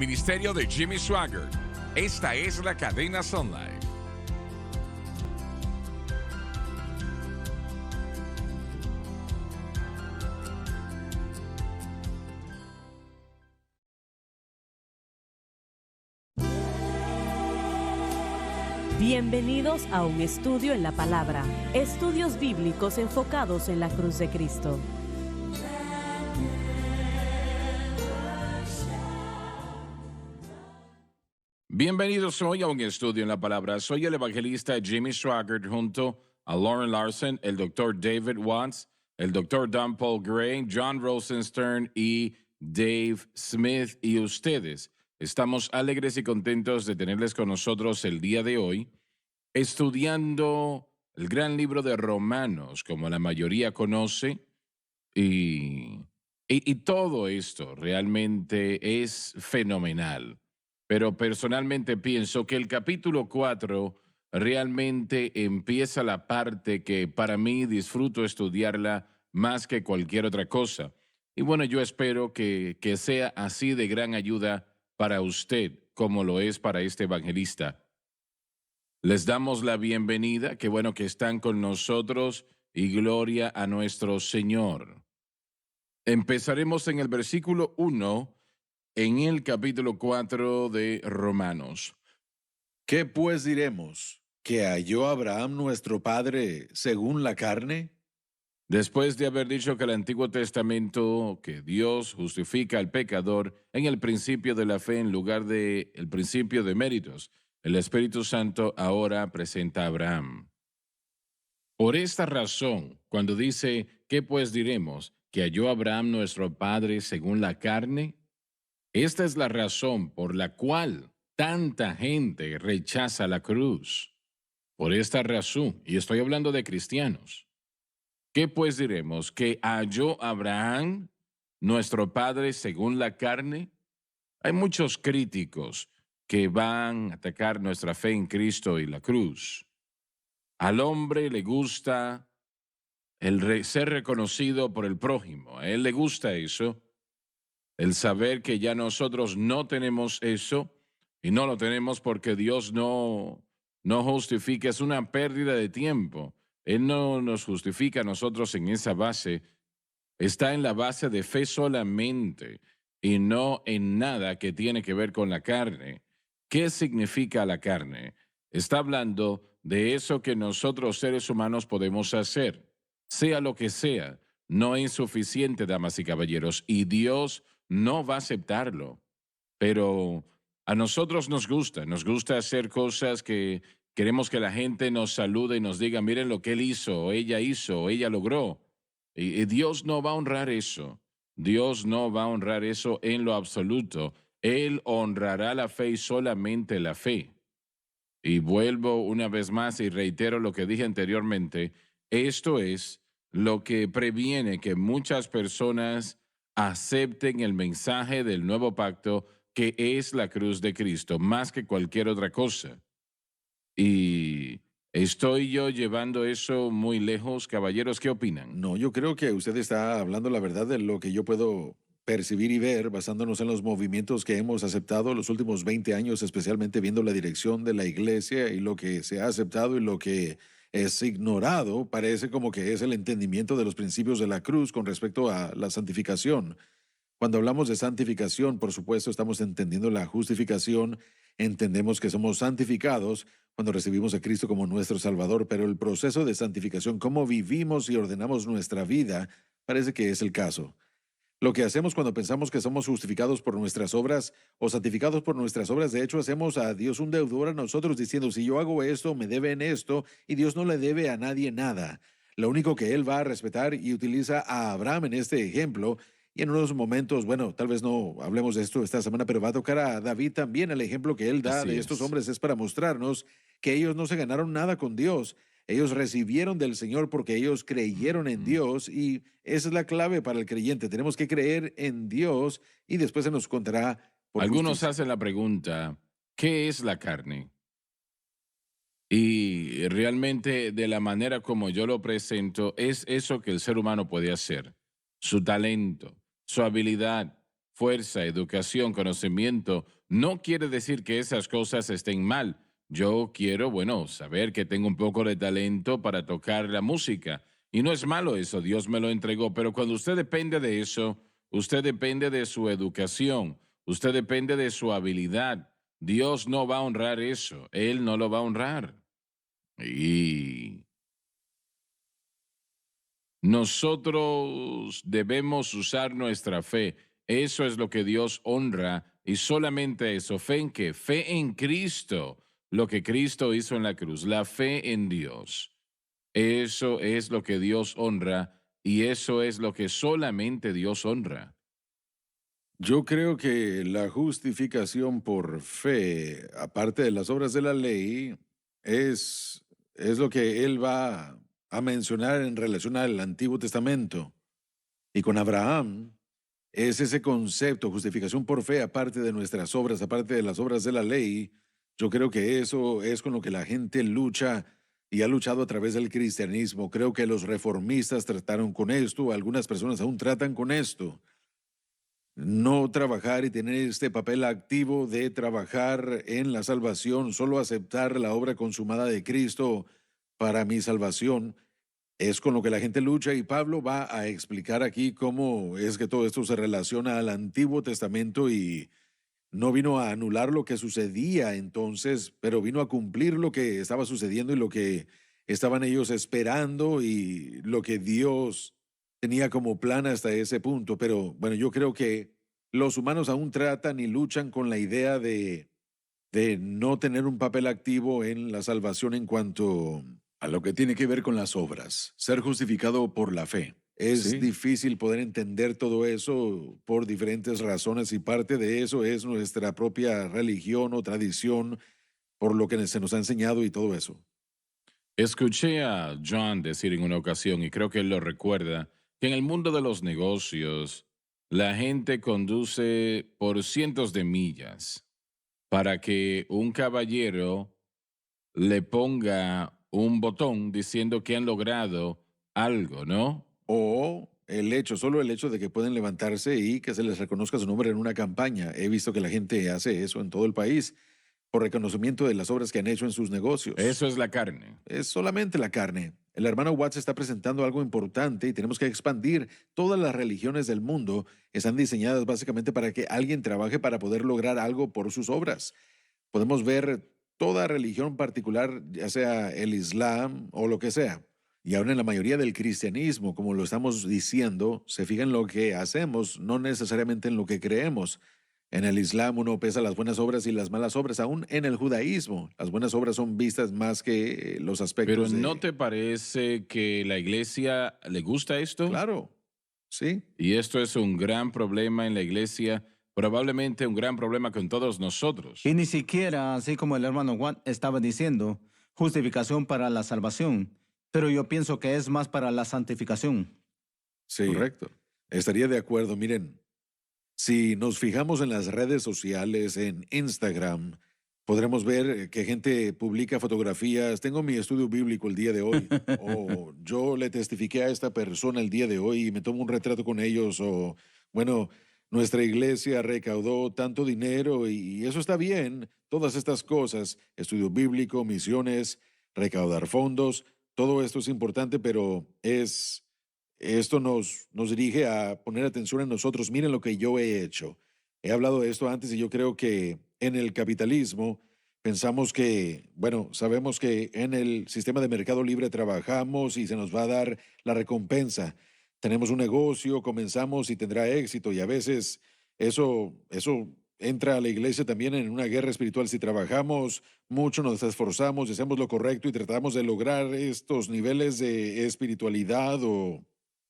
ministerio de Jimmy Swaggart. Esta es la cadena Sun Life. Bienvenidos a un estudio en la palabra, estudios bíblicos enfocados en la cruz de Cristo. Bienvenidos hoy a un estudio en la palabra. Soy el evangelista Jimmy Swaggart junto a Lauren Larson, el doctor David Watts, el doctor Don Paul Gray, John Rosenstern y Dave Smith y ustedes. Estamos alegres y contentos de tenerles con nosotros el día de hoy, estudiando el gran libro de Romanos, como la mayoría conoce, y todo esto realmente es fenomenal. Pero personalmente pienso que el capítulo 4 realmente empieza la parte que para mí disfruto estudiarla más que cualquier otra cosa. Y bueno, yo espero que sea así de gran ayuda para usted, como lo es para este evangelista. Les damos la bienvenida, qué bueno que están con nosotros y gloria a nuestro Señor. Empezaremos en el versículo 1 en el capítulo 4 de Romanos. ¿Qué pues diremos? ¿Que halló Abraham nuestro padre según la carne? Después de haber dicho que el Antiguo Testamento, que Dios justifica al pecador en el principio de la fe en lugar de el principio de méritos, el Espíritu Santo ahora presenta a Abraham. Por esta razón, cuando dice, ¿qué pues diremos? ¿Que halló Abraham nuestro padre según la carne? Esta es la razón por la cual tanta gente rechaza la cruz. Por esta razón, y estoy hablando de cristianos, ¿qué pues diremos? ¿Que halló Abraham, nuestro padre, según la carne? Hay muchos críticos que van a atacar nuestra fe en Cristo y la cruz. Al hombre le gusta ser reconocido por el prójimo. A él le gusta eso. El saber que ya nosotros no tenemos eso y no lo tenemos porque Dios no justifica, es una pérdida de tiempo. Él no nos justifica a nosotros en esa base. Está en la base de fe solamente y no en nada que tiene que ver con la carne. ¿Qué significa la carne? Está hablando de eso que nosotros seres humanos podemos hacer, sea lo que sea. No es suficiente, damas y caballeros, y Dios no va a aceptarlo. Pero a nosotros nos gusta hacer cosas que queremos que la gente nos salude y nos diga, miren lo que él hizo, o ella logró. Y Dios no va a honrar eso. Dios no va a honrar eso en lo absoluto. Él honrará la fe y solamente la fe. Y vuelvo una vez más y reitero lo que dije anteriormente. Esto es lo que previene que muchas personas acepten el mensaje del nuevo pacto, que es la cruz de Cristo, más que cualquier otra cosa. Y estoy yo llevando eso muy lejos. Caballeros, ¿qué opinan? No, yo creo que usted está hablando la verdad de lo que yo puedo percibir y ver basándonos en los movimientos que hemos aceptado los últimos 20 años, especialmente viendo la dirección de la iglesia y lo que se ha aceptado y lo que es ignorado. Parece como que es el entendimiento de los principios de la cruz con respecto a la santificación. Cuando hablamos de santificación, por supuesto, estamos entendiendo la justificación, entendemos que somos santificados cuando recibimos a Cristo como nuestro Salvador, pero el proceso de santificación, cómo vivimos y ordenamos nuestra vida, parece que es el caso. Lo que hacemos cuando pensamos que somos justificados por nuestras obras o santificados por nuestras obras, de hecho, hacemos a Dios un deudor a nosotros diciendo, si yo hago esto, me deben esto, y Dios no le debe a nadie nada. Lo único que Él va a respetar, y utiliza a Abraham en este ejemplo, y en unos momentos, bueno, tal vez no hablemos de esto esta semana, pero va a tocar a David también. El ejemplo que él da Así de estos es. hombres es para mostrarnos que ellos no se ganaron nada con Dios. Ellos recibieron del Señor porque ellos creyeron en Ujú. Dios, y esa es la clave para el creyente. Tenemos que creer en Dios y después se nos contará por Algunos justicia. hacen la pregunta, ¿qué es la carne? Y realmente de la manera como yo lo presento, es eso que el ser humano puede hacer. Su talento, su habilidad, fuerza, educación, conocimiento, no quiere decir que esas cosas estén mal. Yo quiero, bueno, saber que tengo un poco de talento para tocar la música. Y no es malo eso, Dios me lo entregó, pero cuando usted depende de eso, usted depende de su educación, usted depende de su habilidad. Dios no va a honrar eso, Él no lo va a honrar. Y nosotros debemos usar nuestra fe. Eso es lo que Dios honra y solamente eso. ¿Fe en qué? Fe en Cristo, lo que Cristo hizo en la cruz, la fe en Dios. Eso es lo que Dios honra y eso es lo que solamente Dios honra. Yo creo que la justificación por fe, aparte de las obras de la ley, es lo que él va a mencionar en relación al Antiguo Testamento. Y con Abraham es ese concepto, justificación por fe, aparte de nuestras obras, aparte de las obras de la ley. Yo creo que eso es con lo que la gente lucha y ha luchado a través del cristianismo. Creo que los reformistas trataron con esto, algunas personas aún tratan con esto. No trabajar y tener este papel activo de trabajar en la salvación, solo aceptar la obra consumada de Cristo para mi salvación, es con lo que la gente lucha y Pablo va a explicar aquí cómo es que todo esto se relaciona al Antiguo Testamento y no vino a anular lo que sucedía entonces, pero vino a cumplir lo que estaba sucediendo y lo que estaban ellos esperando y lo que Dios tenía como plan hasta ese punto. Pero bueno, yo creo que los humanos aún tratan y luchan con la idea de no tener un papel activo en la salvación en cuanto a lo que tiene que ver con las obras, ser justificado por la fe. Es Sí. difícil poder entender todo eso por diferentes razones y parte de eso es nuestra propia religión o tradición, por lo que se nos ha enseñado y todo eso. Escuché a John decir en una ocasión, y creo que él lo recuerda, que en el mundo de los negocios la gente conduce por cientos de millas para que un caballero le ponga un botón diciendo que han logrado algo, ¿no? O el hecho, solo el hecho de que pueden levantarse y que se les reconozca su nombre en una campaña. He visto que la gente hace eso en todo el país por reconocimiento de las obras que han hecho en sus negocios. Eso es la carne. Es solamente la carne. El hermano Watts está presentando algo importante y tenemos que expandir. Todas las religiones del mundo están diseñadas básicamente para que alguien trabaje para poder lograr algo por sus obras. Podemos ver toda religión particular, ya sea el Islam o lo que sea. Y ahora en la mayoría del cristianismo, como lo estamos diciendo, se fija en lo que hacemos, no necesariamente en lo que creemos. En el Islam uno pesa las buenas obras y las malas obras, aún en el judaísmo. Las buenas obras son vistas más que los Pero aspectos ¿no de... te parece que la iglesia le gusta esto? Claro, sí. Y esto es un gran problema en la iglesia, probablemente un gran problema con todos nosotros. Y ni siquiera, así como el hermano Juan estaba diciendo, justificación para la salvación, pero yo pienso que es más para la santificación. Sí, Correcto. estaría de acuerdo. Miren, si nos fijamos en las redes sociales, en Instagram, podremos ver que gente publica fotografías. Tengo mi estudio bíblico el día de hoy, o yo le testifiqué a esta persona el día de hoy y me tomo un retrato con ellos, o bueno, nuestra iglesia recaudó tanto dinero y eso está bien. Todas estas cosas, estudio bíblico, misiones, recaudar fondos, todo esto es importante, pero esto nos dirige a poner atención en nosotros. Miren lo que yo he hecho. He hablado de esto antes y yo creo que en el capitalismo pensamos que, bueno, sabemos que en el sistema de mercado libre trabajamos y se nos va a dar la recompensa. Tenemos un negocio, comenzamos y tendrá éxito y a veces eso entra a la iglesia también en una guerra espiritual. Si trabajamos mucho, nos esforzamos y hacemos lo correcto y tratamos de lograr estos niveles de espiritualidad o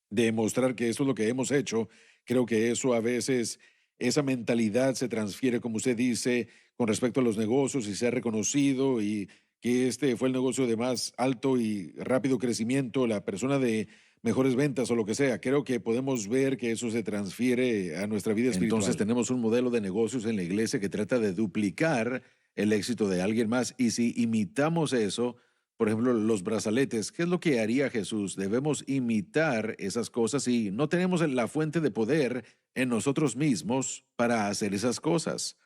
demostrar que eso es lo que hemos hecho, creo que eso a veces, esa mentalidad se transfiere, como usted dice, con respecto a los negocios y se ha reconocido y que este fue el negocio de más alto y rápido crecimiento, la persona de mejores ventas o lo que sea. Creo que podemos ver que eso se transfiere a nuestra vida espiritual. Entonces tenemos un modelo de negocios en la iglesia que trata de duplicar el éxito de alguien más y si imitamos eso, por ejemplo, los brazaletes. ¿Qué es lo que haría Jesús? Debemos imitar esas cosas y no tenemos la fuente de poder en nosotros mismos para hacer esas cosas,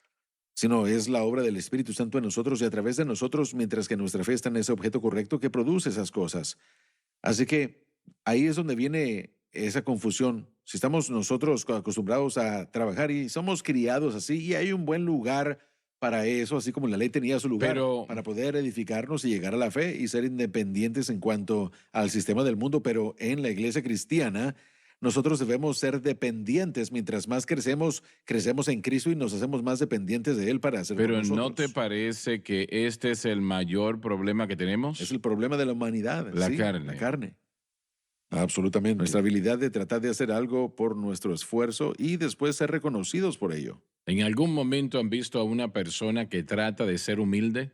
sino es la obra del Espíritu Santo en nosotros y a través de nosotros, mientras que nuestra fe está en ese objeto correcto que produce esas cosas. Así que ahí es donde viene esa confusión. Si estamos nosotros acostumbrados a trabajar y somos criados así, y hay un buen lugar para eso, así como la ley tenía su lugar, Pero, para poder edificarnos y llegar a la fe y ser independientes en cuanto al sistema del mundo, pero en la iglesia cristiana nosotros debemos ser dependientes. Mientras más crecemos, crecemos en Cristo y nos hacemos más dependientes de Él para hacer por pero ¿no te nosotros. parece que este es el mayor problema que Es tenemos? el problema de la humanidad, La sí, carne. la carne. Absolutamente. Nuestra habilidad de tratar de hacer algo por nuestro esfuerzo y después ser reconocidos por ello. ¿En algún momento han visto a una persona que trata de ser humilde?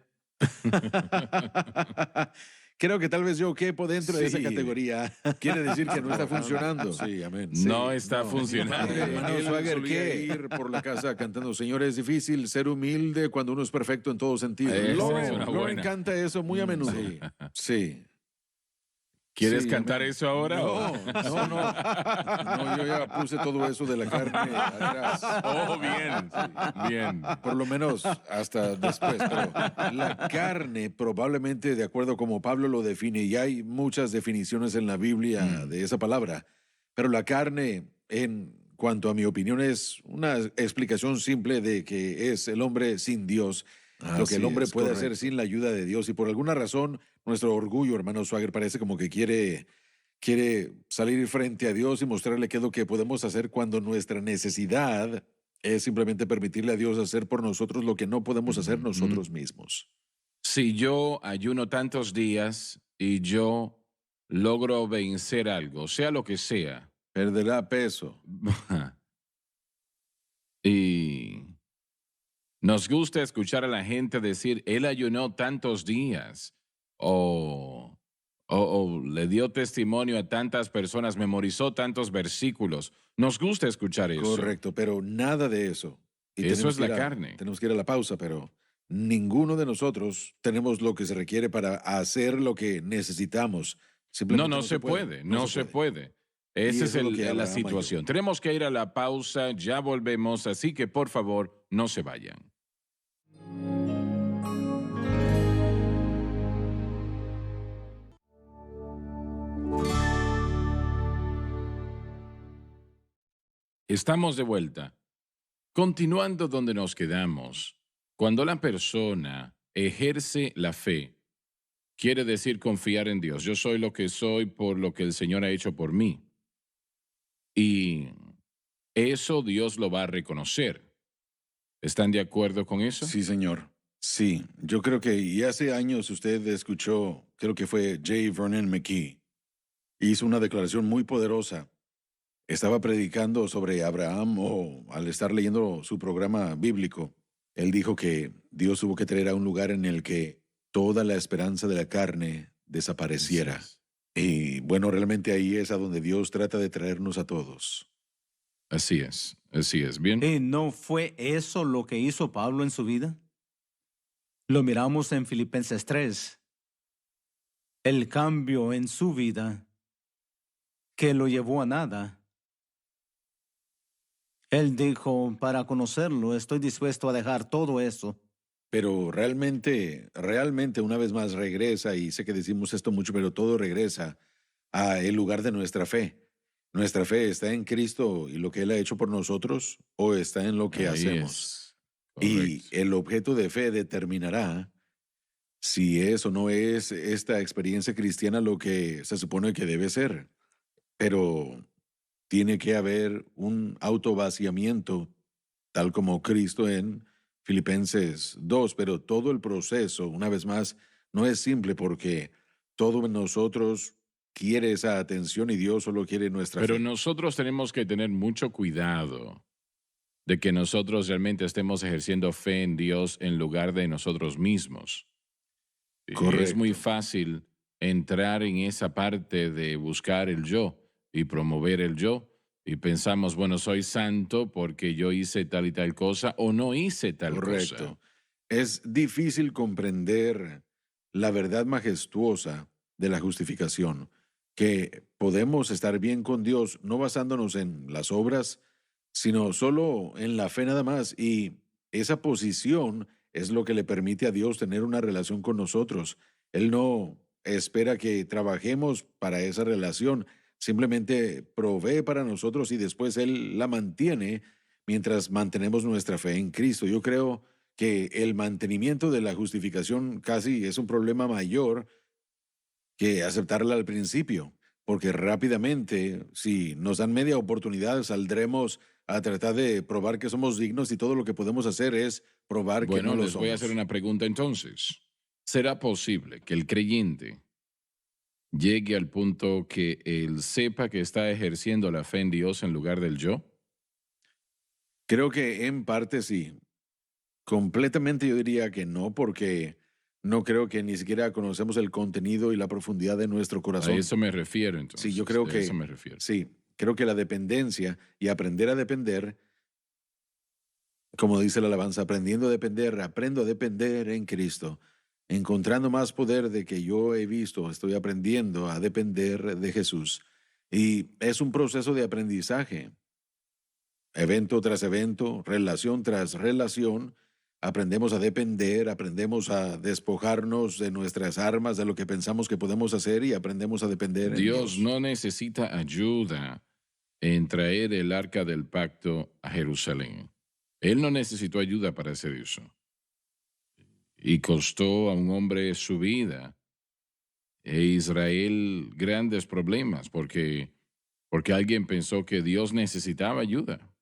Creo que tal vez yo quepo dentro de esa Sí. categoría. Quiere decir que no está funcionando. Sí, amén. No está funcionando. Hermano Él Swagger, solía ¿qué? Ir por la casa cantando, Señor, es difícil ser humilde cuando uno es perfecto en todo sentido. Esa Lauren, es una Lauren buena. canta eso muy a menudo. Sí. Sí. ¿Quieres Sí, cantar amén. eso ahora? No, no, no. No, yo ya puse todo eso de la carne atrás. Oh, bien, bien. Por lo menos hasta después. Pero la carne, probablemente, de acuerdo como Pablo lo define, y hay muchas definiciones en la Biblia de esa palabra, pero la carne, en cuanto a mi opinión, es una explicación simple de que es el hombre sin Dios. Lo que el Así hombre es, puede hacer correcto. sin la ayuda de Dios. Y por alguna razón, nuestro orgullo, hermano Swagger, parece como que quiere salir frente a Dios y mostrarle qué es lo que podemos hacer cuando nuestra necesidad es simplemente permitirle a Dios hacer por nosotros lo que no podemos hacer nosotros mismos. Si yo ayuno tantos días y yo logro vencer algo, sea lo que sea, Perderá peso. y nos gusta escuchar a la gente decir, él ayunó tantos días o le dio testimonio a tantas personas, memorizó tantos versículos. Nos gusta escuchar eso. Correcto, pero nada de eso. Y Eso tenemos es que la ir a- carne. Tenemos que ir a la pausa, pero ninguno de nosotros tenemos lo que se requiere para hacer lo que necesitamos. No, Simplemente no se puede, no se puede. Y Esa es eso es lo que la ama situación. Tenemos que ir a la pausa, ya volvemos, así que por favor, no se vayan. Estamos de vuelta. Continuando donde nos quedamos, cuando la persona ejerce la fe, quiere decir confiar en Dios. Yo soy lo que soy por lo que el Señor ha hecho por mí. Y eso Dios lo va a reconocer. ¿Están de acuerdo con eso? Sí, señor. Sí, yo creo que y hace años usted escuchó, creo que fue J. Vernon McKee, hizo una declaración muy poderosa. Estaba predicando sobre Abraham o al estar leyendo su programa bíblico, él dijo que Dios tuvo que traer a un lugar en el que toda la esperanza de la carne desapareciera. Así es. Y bueno, realmente ahí es a donde Dios trata de traernos a todos. Así es, así es. Bien. ¿Y no fue eso lo que hizo Pablo en su vida? Lo miramos en Filipenses 3. El cambio en su vida que lo llevó a nada. Él dijo, para conocerlo, estoy dispuesto a dejar todo eso. Pero realmente una vez más regresa, y sé que decimos esto mucho, pero todo regresa a el lugar de nuestra fe. ¿Nuestra fe está en Cristo y lo que Él ha hecho por nosotros o está en lo que Ahí hacemos? es. Y Correcto. el objeto de fe determinará si es o no es esta experiencia cristiana lo que se supone que debe ser. Pero tiene que haber un autovaciamiento, tal como Cristo en Filipenses 2, pero todo el proceso, una vez más, no es simple porque todo en nosotros quiere esa atención y Dios solo quiere nuestra Pero fe. nosotros tenemos que tener mucho cuidado de que nosotros realmente estemos ejerciendo fe en Dios en lugar de nosotros mismos. Es muy Correcto. fácil entrar en esa parte de buscar el yo y promover el yo. Y pensamos, bueno, soy santo porque yo hice tal y tal cosa o no hice tal cosa. Correcto. Es difícil comprender la verdad majestuosa de la justificación, que podemos estar bien con Dios no basándonos en las obras, sino solo en la fe nada más. Y esa posición es lo que le permite a Dios tener una relación con nosotros. Él no espera que trabajemos para esa relación, simplemente provee para nosotros y después Él la mantiene mientras mantenemos nuestra fe en Cristo. Yo creo que el mantenimiento de la justificación casi es un problema mayor que aceptarla al principio, porque rápidamente, si nos dan media oportunidad, saldremos a tratar de probar que somos dignos y todo lo que podemos hacer es probar que no Bueno, lo les voy a hacer somos. una pregunta entonces. ¿Será posible que el creyente llegue al punto que él sepa que está ejerciendo la fe en Dios en lugar del yo? Creo que en parte sí. Completamente yo diría que no, porque no creo que ni siquiera conocemos el contenido y la profundidad de nuestro A corazón. eso me refiero Sí, yo entonces, creo de eso que me refiero. sí, creo que la dependencia y aprender a depender, como dice la alabanza, aprendiendo a depender, aprendo a depender en Cristo, encontrando más poder de que yo he visto, estoy aprendiendo a depender de Jesús. Y es un proceso de aprendizaje, evento tras evento, relación tras relación. Aprendemos a depender, aprendemos a despojarnos de nuestras armas, de lo que pensamos que podemos hacer y aprendemos a depender en Dios Dios. no necesita ayuda en traer el arca del pacto a Jerusalén. Él no necesitó ayuda para hacer eso. Y costó a un hombre su vida e Israel grandes problemas porque alguien pensó que Dios necesitaba ayuda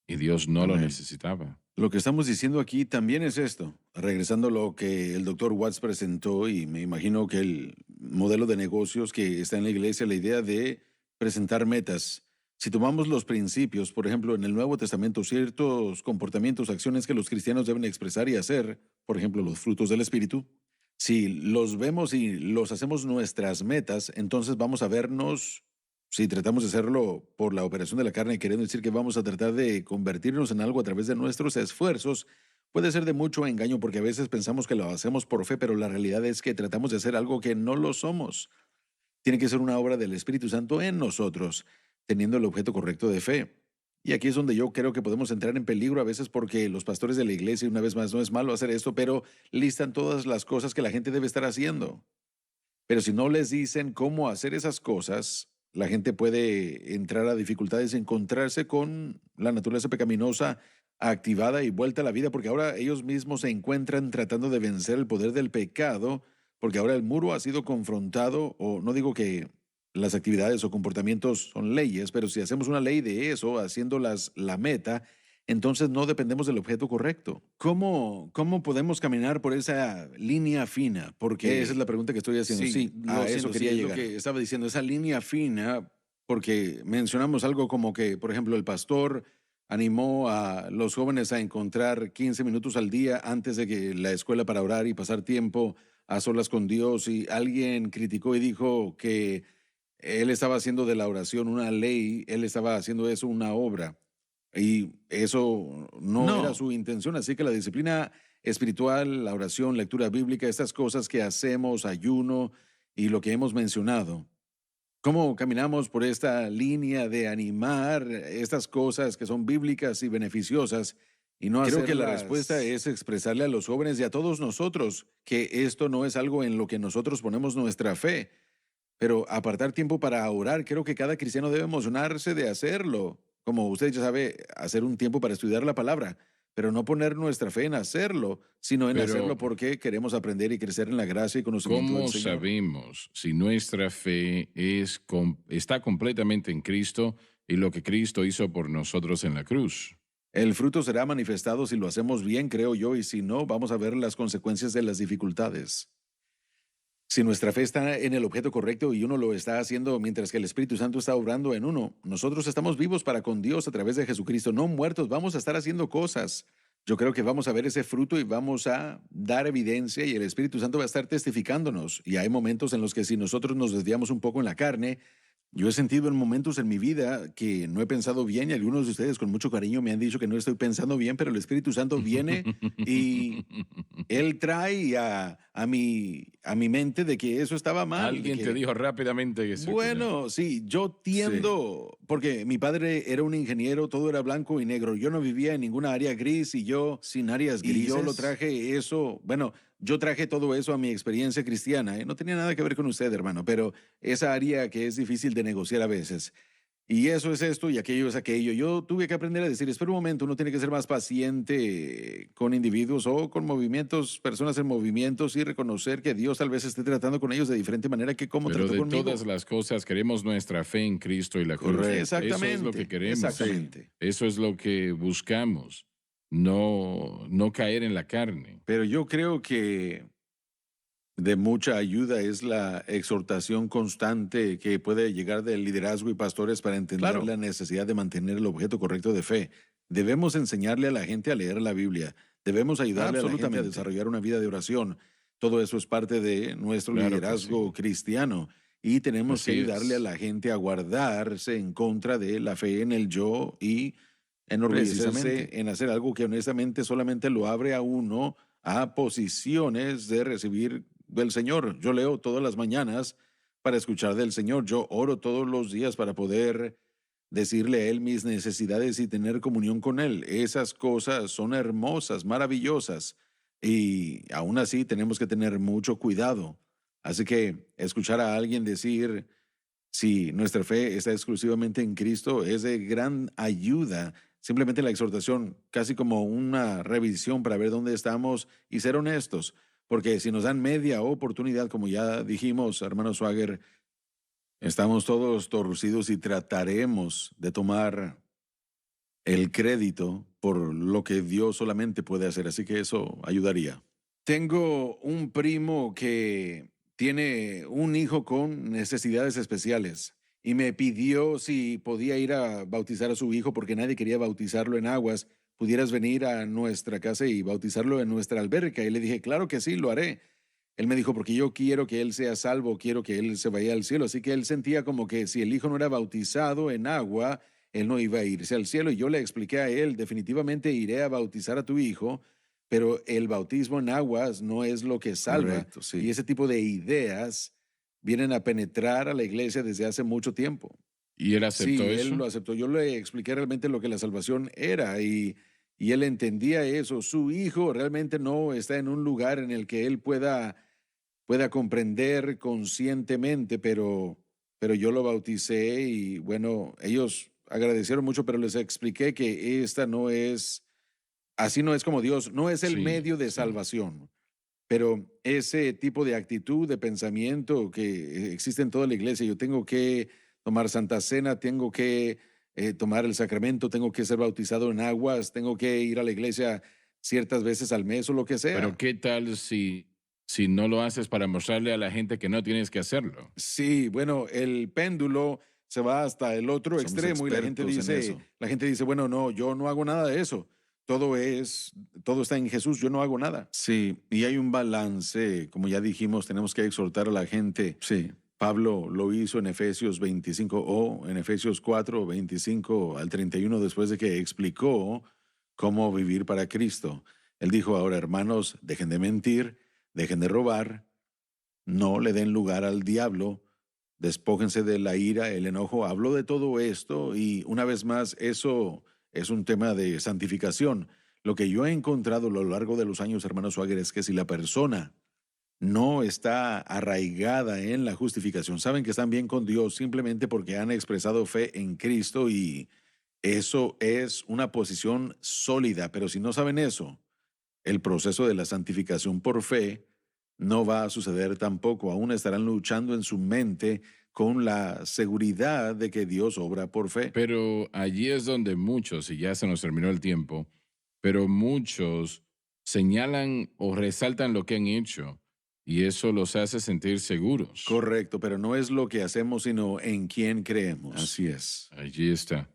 y Dios no lo Amén. necesitaba. Lo que estamos diciendo aquí también es esto, regresando a lo que el doctor Watts presentó y me imagino que el modelo de negocios que está en la iglesia, la idea de presentar metas. Si tomamos los principios, por ejemplo, en el Nuevo Testamento, ciertos comportamientos, acciones que los cristianos deben expresar y hacer, por ejemplo, los frutos del Espíritu, si los vemos y los hacemos nuestras metas, entonces vamos a vernos, si tratamos de hacerlo por la operación de la carne, queriendo decir que vamos a tratar de convertirnos en algo a través de nuestros esfuerzos, puede ser de mucho engaño porque a veces pensamos que lo hacemos por fe, pero la realidad es que tratamos de hacer algo que no lo somos. Tiene que ser una obra del Espíritu Santo en nosotros, teniendo el objeto correcto de fe. Y aquí es donde yo creo que podemos entrar en peligro a veces porque los pastores de la iglesia, y una vez más, no es malo hacer esto, pero listan todas las cosas que la gente debe estar haciendo. Pero si no les dicen cómo hacer esas cosas, la gente puede entrar a dificultades y encontrarse con la naturaleza pecaminosa activada y vuelta a la vida, porque ahora ellos mismos se encuentran tratando de vencer el poder del pecado, porque ahora el muro ha sido confrontado, o no digo que las actividades o comportamientos son leyes, pero si hacemos una ley de eso, haciéndolas la meta, entonces no dependemos del objeto correcto. ¿Cómo podemos caminar por esa línea fina? Porque esa es la pregunta que estoy haciendo. Sí, a eso quería llegar. Lo que estaba diciendo, esa línea fina, porque mencionamos algo como que, por ejemplo, el pastor animó a los jóvenes a encontrar 15 minutos al día antes de que la escuela para orar y pasar tiempo a solas con Dios, y alguien criticó y dijo que él estaba haciendo de la oración una ley, él estaba haciendo eso una obra. Y eso no era su intención. Así que la disciplina espiritual, la oración, lectura bíblica, estas cosas que hacemos, ayuno y lo que hemos mencionado. ¿Cómo caminamos por esta línea de animar estas cosas que son bíblicas y beneficiosas y no hacerlas? Creo que la respuesta es expresarle a los jóvenes y a todos nosotros que esto no es algo en lo que nosotros ponemos nuestra fe, pero apartar tiempo para orar, creo que cada cristiano debe emocionarse de hacerlo. Como usted ya sabe, hacer un tiempo para estudiar la palabra, pero no poner nuestra fe en hacerlo, sino en hacerlo Pero, porque queremos aprender y crecer en la gracia y conocimiento del ¿cómo Señor. sabemos si nuestra fe está completamente en Cristo y lo que Cristo hizo por nosotros en la cruz? El fruto será manifestado si lo hacemos bien, creo yo, y si no, vamos a ver las consecuencias de las dificultades. Si nuestra fe está en el objeto correcto y uno lo está haciendo mientras que el Espíritu Santo está obrando en uno, nosotros estamos vivos para con Dios a través de Jesucristo, no muertos, vamos a estar haciendo cosas. Yo creo que vamos a ver ese fruto y vamos a dar evidencia y el Espíritu Santo va a estar testificándonos. Y hay momentos en los que si nosotros nos desviamos un poco en la carne, Yo he sentido en momentos en mi vida que no he pensado bien y algunos de ustedes con mucho cariño me han dicho que no estoy pensando bien, pero el Espíritu Santo viene y Él trae a mi mente de que eso estaba mal, de Alguien te que dijo rápidamente eso. bueno, sí, yo tiendo, porque mi padre era un ingeniero, todo era blanco y negro. Yo no vivía en ninguna área gris y yo, sin áreas y yo lo grises. traje eso, bueno, yo traje todo eso a mi experiencia cristiana. No tenía nada que ver con usted, hermano, pero esa área que es difícil de negociar a veces. Y eso es esto y aquello es aquello. Yo tuve que aprender a decir, espera un momento, uno tiene que ser más paciente con individuos o con movimientos, personas en movimientos y reconocer que Dios tal vez esté tratando con ellos de diferente manera que como Pero trató de conmigo. todas las cosas queremos nuestra fe en Cristo y la cruz. Correcto. Eso es lo que Exactamente, queremos. exactamente. Eso es lo que buscamos. No caer en la carne. Pero yo creo que de mucha ayuda es la exhortación constante que puede llegar del liderazgo y pastores para entender Claro. la necesidad de mantener el objeto correcto de fe. Debemos enseñarle a la gente a leer la Biblia. Debemos ayudarle a la gente a Absolutamente. desarrollar una vida de oración. Todo eso es parte de nuestro Claro que liderazgo sí. cristiano. Y tenemos que Así ayudarle a es. la gente a guardarse en contra de la fe en el yo y enorgullecerse Precisamente. en hacer algo que honestamente solamente lo abre a uno a posiciones de recibir del Señor. Yo leo todas las mañanas para escuchar del Señor. Yo oro todos los días para poder decirle a Él mis necesidades y tener comunión con Él. Esas cosas son hermosas, maravillosas. Y aún así tenemos que tener mucho cuidado. Así que escuchar a alguien decir, si nuestra fe está exclusivamente en Cristo, es de gran ayuda. Simplemente la exhortación, casi como una revisión para ver dónde estamos y ser honestos. Porque si nos dan media oportunidad, como ya dijimos, hermano Swagger, estamos todos torcidos y trataremos de tomar el crédito por lo que Dios solamente puede hacer. Así que eso ayudaría. Tengo un primo que tiene un hijo con necesidades especiales y me pidió si podía ir a bautizar a su hijo porque nadie quería bautizarlo en aguas. ¿Pudieras venir a nuestra casa y bautizarlo en nuestra alberca? Y le dije, claro que sí, lo haré. Él me dijo, porque yo quiero que él sea salvo, quiero que él se vaya al cielo. Así que él sentía como que si el hijo no era bautizado en agua, él no iba a irse al cielo. Y yo le expliqué a él, definitivamente iré a bautizar a tu hijo, pero el bautismo en aguas no es lo que salva. Correcto, sí. Y ese tipo de ideas vienen a penetrar a la iglesia desde hace mucho tiempo. ¿Y él aceptó Sí, eso? él lo aceptó. Yo le expliqué realmente lo que la salvación era y él entendía eso. Su hijo realmente no está en un lugar en el que él pueda comprender conscientemente, pero yo lo bauticé y bueno, ellos agradecieron mucho, pero les expliqué que esta no es, así no es como Dios, no es el Sí, medio de sí. salvación. Pero ese tipo de actitud, de pensamiento que existe en toda la iglesia, yo tengo que tomar Santa Cena, tengo que tomar el sacramento, tengo que ser bautizado en aguas, tengo que ir a la iglesia ciertas veces al mes o lo que sea. Pero ¿qué tal si no lo haces para mostrarle a la gente que no tienes que hacerlo? Sí, bueno, el péndulo se va hasta el otro Somos extremo y expertos en eso. la gente dice, bueno, no, yo no hago nada de eso. Todo está en Jesús, yo no hago nada. Sí, y hay un balance, como ya dijimos, tenemos que exhortar a la gente. Sí. Pablo lo hizo en Efesios 25 o en Efesios 4, 25 al 31, después de que explicó cómo vivir para Cristo. Él dijo, ahora hermanos, dejen de mentir, dejen de robar, no le den lugar al diablo, despójense de la ira, el enojo. Habló de todo esto y una vez más, eso es un tema de santificación. Lo que yo he encontrado a lo largo de los años, hermano Swagger, es que si la persona no está arraigada en la justificación, saben que están bien con Dios simplemente porque han expresado fe en Cristo y eso es una posición sólida, pero si no saben eso, el proceso de la santificación por fe no va a suceder tampoco. Aún estarán luchando en su mente con la seguridad de que Dios obra por fe. Pero allí es donde muchos, y ya se nos terminó el tiempo, pero muchos señalan o resaltan lo que han hecho y eso los hace sentir seguros. Correcto, pero no es lo que hacemos, sino en quién creemos. Así es. Allí está.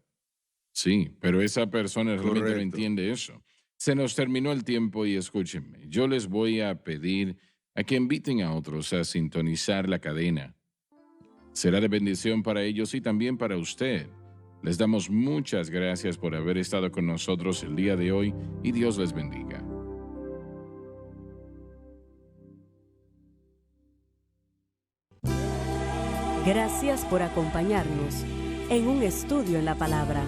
Sí, pero esa persona realmente no Correcto. entiende eso. Se nos terminó el tiempo y escúchenme, yo les voy a pedir a que inviten a otros a sintonizar la cadena. será de bendición para ellos y también para usted. Les damos muchas gracias por haber estado con nosotros el día de hoy y Dios les bendiga. Gracias por acompañarnos en un estudio en la palabra.